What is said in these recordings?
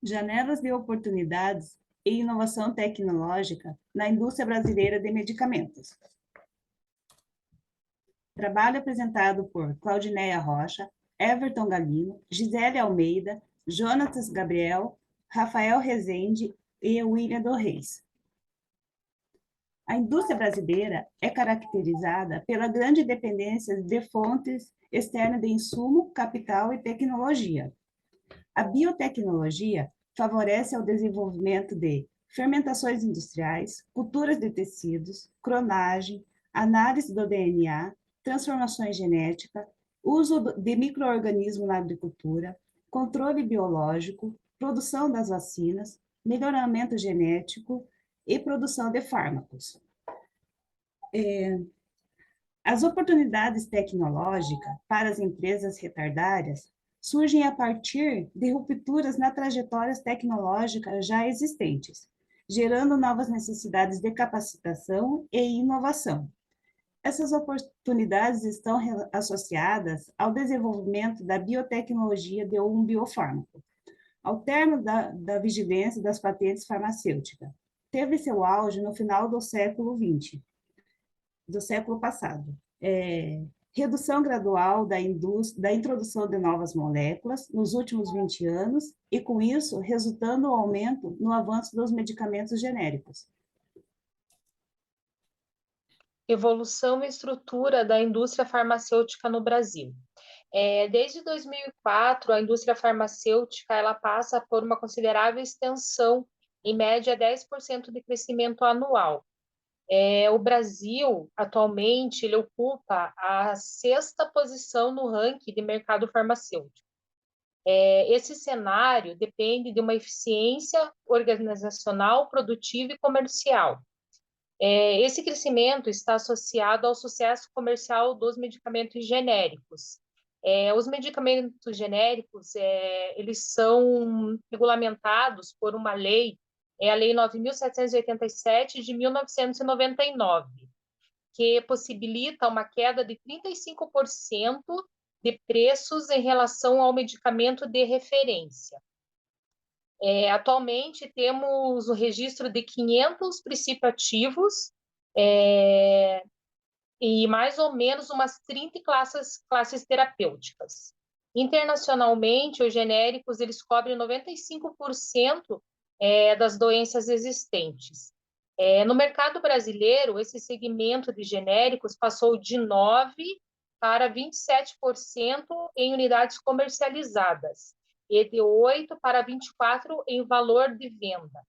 Janelas de oportunidades e inovação tecnológica na indústria brasileira de medicamentos. Trabalho apresentado por Claudineia Rocha, Everton Galino, Gisele Almeida, Jonatas Gabriel, Rafael Rezende e William do Reis. A indústria brasileira é caracterizada pela grande dependência de fontes externas de insumo, capital e tecnologia. A biotecnologia favorece o desenvolvimento de fermentações industriais, culturas de tecidos, clonagem, análise do DNA, transformações genéticas, uso de micro-organismos na agricultura, controle biológico, produção das vacinas, melhoramento genético e produção de fármacos. As oportunidades tecnológicas para as empresas retardárias surgem a partir de rupturas nas trajetórias tecnológicas já existentes, gerando novas necessidades de capacitação e inovação. Essas oportunidades estão associadas ao desenvolvimento da biotecnologia de um biofármaco, ao término da vigilância das patentes farmacêuticas. Teve seu auge no final do século XX, do século passado. Redução gradual da introdução de novas moléculas nos últimos 20 anos e, com isso, resultando o aumento no avanço dos medicamentos genéricos. Evolução e estrutura da indústria farmacêutica no Brasil. Desde 2004, a indústria farmacêutica ela passa por uma considerável extensão, em média 10% de crescimento anual. O Brasil, atualmente, ele ocupa a 6ª posição no ranking de mercado farmacêutico. Esse cenário depende de uma eficiência organizacional, produtiva e comercial. Esse crescimento está associado ao sucesso comercial dos medicamentos genéricos. Os medicamentos genéricos, eles são regulamentados por uma lei, a Lei 9.787 de 1999, que possibilita uma queda de 35% de preços em relação ao medicamento de referência. Atualmente, temos o registro de 500 princípios ativos e mais ou menos umas 30 classes terapêuticas. Internacionalmente, os genéricos eles cobrem 95% das doenças existentes. No mercado brasileiro, esse segmento de genéricos passou de 9% para 27% em unidades comercializadas e de 8 para 24 em valor de venda.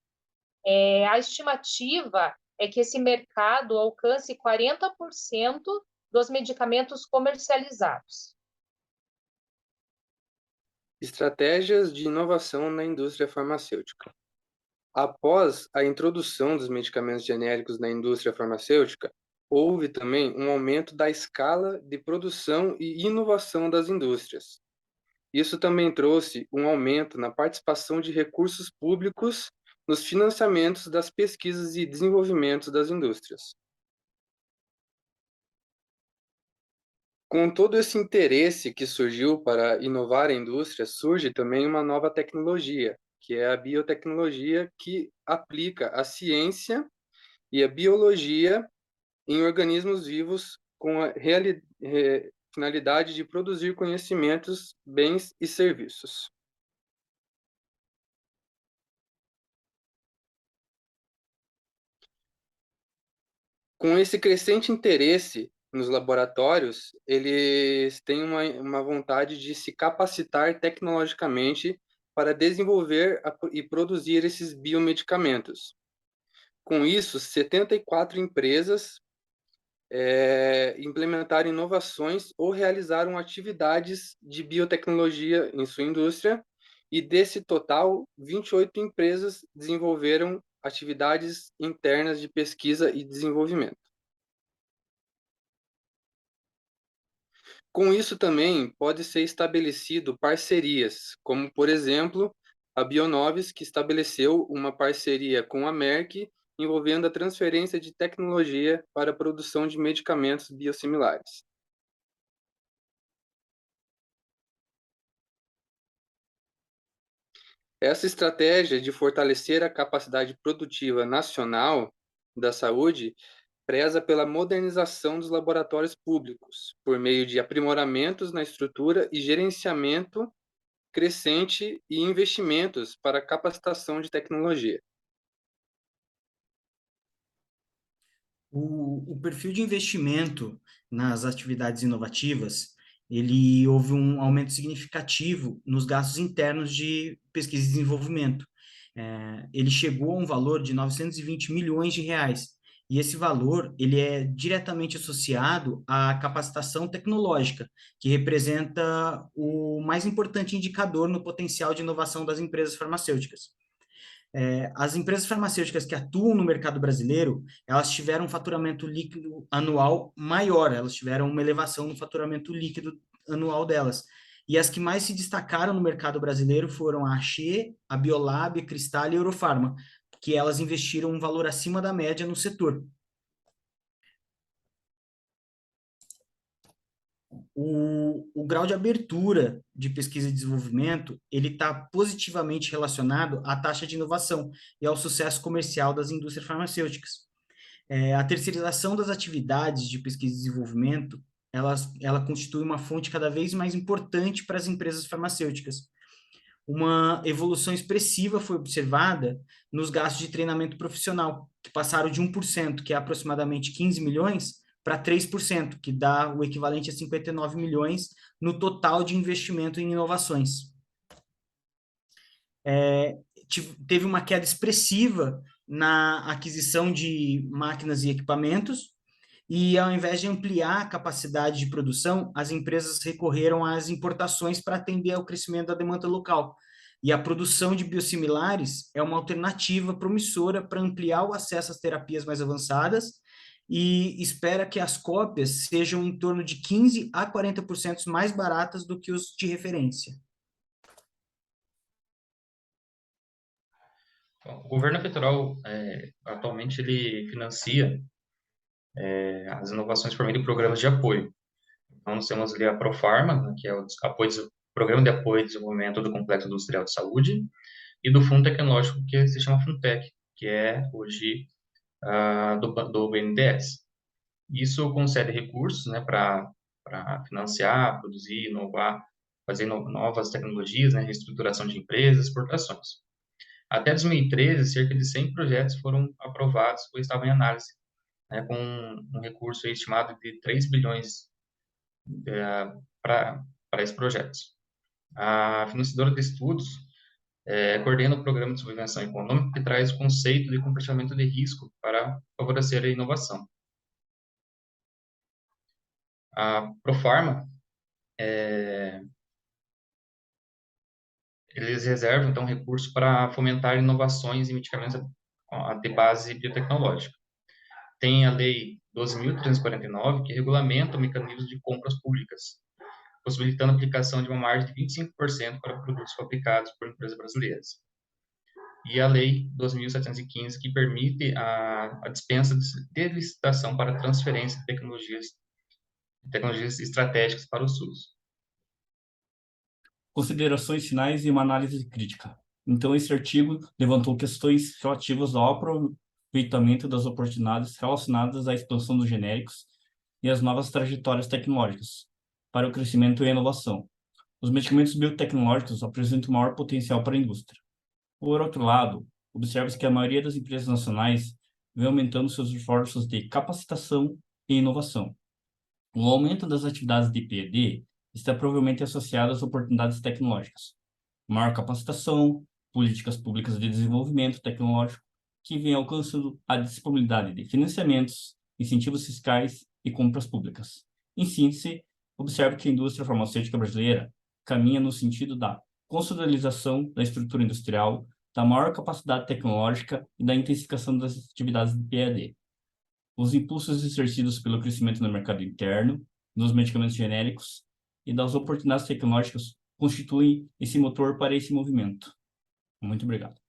A estimativa é que esse mercado alcance 40% dos medicamentos comercializados. Estratégias de inovação na indústria farmacêutica. Após a introdução dos medicamentos genéricos na indústria farmacêutica, houve também um aumento da escala de produção e inovação das indústrias. Isso também trouxe um aumento na participação de recursos públicos nos financiamentos das pesquisas e desenvolvimento das indústrias. Com todo esse interesse que surgiu para inovar a indústria, surge também uma nova tecnologia, que é a biotecnologia, que aplica a ciência e a biologia em organismos vivos com a finalidade de produzir conhecimentos, bens e serviços. Com esse crescente interesse nos laboratórios, eles têm uma vontade de se capacitar tecnologicamente para desenvolver e produzir esses biomedicamentos. Com isso, 74 empresas implementaram inovações ou realizaram atividades de biotecnologia em sua indústria, e desse total, 28 empresas desenvolveram atividades internas de pesquisa e desenvolvimento. Com isso também pode ser estabelecido parcerias, como, por exemplo, a Bionovis, que estabeleceu uma parceria com a Merck, envolvendo a transferência de tecnologia para a produção de medicamentos biosimilares. Essa estratégia de fortalecer a capacidade produtiva nacional da saúde preza pela modernização dos laboratórios públicos, por meio de aprimoramentos na estrutura e gerenciamento crescente e investimentos para capacitação de tecnologia. O perfil de investimento nas atividades inovativas, ele houve um aumento significativo nos gastos internos de pesquisa e desenvolvimento. Ele chegou a um valor de 920 milhões de reais. E esse valor, ele é diretamente associado à capacitação tecnológica, que representa o mais importante indicador no potencial de inovação das empresas farmacêuticas. As empresas farmacêuticas que atuam no mercado brasileiro, elas tiveram um faturamento líquido anual maior, elas tiveram uma elevação no faturamento líquido anual delas. E as que mais se destacaram no mercado brasileiro foram a Axê, a Biolab, a Cristal e a Eurofarma, que elas investiram um valor acima da média no setor. O grau de abertura de pesquisa e desenvolvimento, ele está positivamente relacionado à taxa de inovação e ao sucesso comercial das indústrias farmacêuticas. A terceirização das atividades de pesquisa e desenvolvimento, ela constitui uma fonte cada vez mais importante para as empresas farmacêuticas. Uma evolução expressiva foi observada nos gastos de treinamento profissional, que passaram de 1%, que é aproximadamente 15 milhões, para 3%, que dá o equivalente a 59 milhões no total de investimento em inovações. Teve uma queda expressiva na aquisição de máquinas e equipamentos, e ao invés de ampliar a capacidade de produção, as empresas recorreram às importações para atender ao crescimento da demanda local. E a produção de biosimilares é uma alternativa promissora para ampliar o acesso às terapias mais avançadas, e espera que as cópias sejam em torno de 15% a 40% mais baratas do que os de referência. O governo federal, atualmente, ele financia as inovações por meio de programas de apoio. Então, nós temos ali a Profarma, né, que é o Programa de Apoio e Desenvolvimento do Complexo Industrial de Saúde, e do Fundo Tecnológico, que se chama Funtech, que é hoje do BNDES. Isso concede recursos, né, para financiar, produzir, inovar, fazer novas tecnologias, né, reestruturação de empresas, exportações. Até 2013, cerca de 100 projetos foram aprovados ou estavam em análise, né, com um recurso estimado de 3 bilhões para esses projetos. A financiadora de estudos coordena o Programa de Subvenção Econômica, que traz o conceito de compartilhamento de risco para favorecer a inovação. A Profarma, eles reservam, então, recursos para fomentar inovações em medicamentos de base biotecnológica. Tem a Lei 12.349, que regulamenta o mecanismo de compras públicas, possibilitando a aplicação de uma margem de 25% para produtos fabricados por empresas brasileiras. E a Lei 2.715, que permite a dispensa de licitação para transferência de tecnologias estratégicas para o SUS. Considerações finais e uma análise crítica. Então, esse artigo levantou questões relativas ao aproveitamento das oportunidades relacionadas à expansão dos genéricos e às novas trajetórias tecnológicas para o crescimento e a inovação. Os medicamentos biotecnológicos apresentam maior potencial para a indústria. Por outro lado, observa-se que a maioria das empresas nacionais vem aumentando seus esforços de capacitação e inovação. O aumento das atividades de P&D está provavelmente associado às oportunidades tecnológicas. Maior capacitação, políticas públicas de desenvolvimento tecnológico, que vem alcançando a disponibilidade de financiamentos, incentivos fiscais e compras públicas. Em síntese, observe que a indústria farmacêutica brasileira caminha no sentido da consolidação da estrutura industrial, da maior capacidade tecnológica e da intensificação das atividades de P&D. Os impulsos exercidos pelo crescimento no mercado interno, dos medicamentos genéricos e das oportunidades tecnológicas constituem esse motor para esse movimento. Muito obrigado.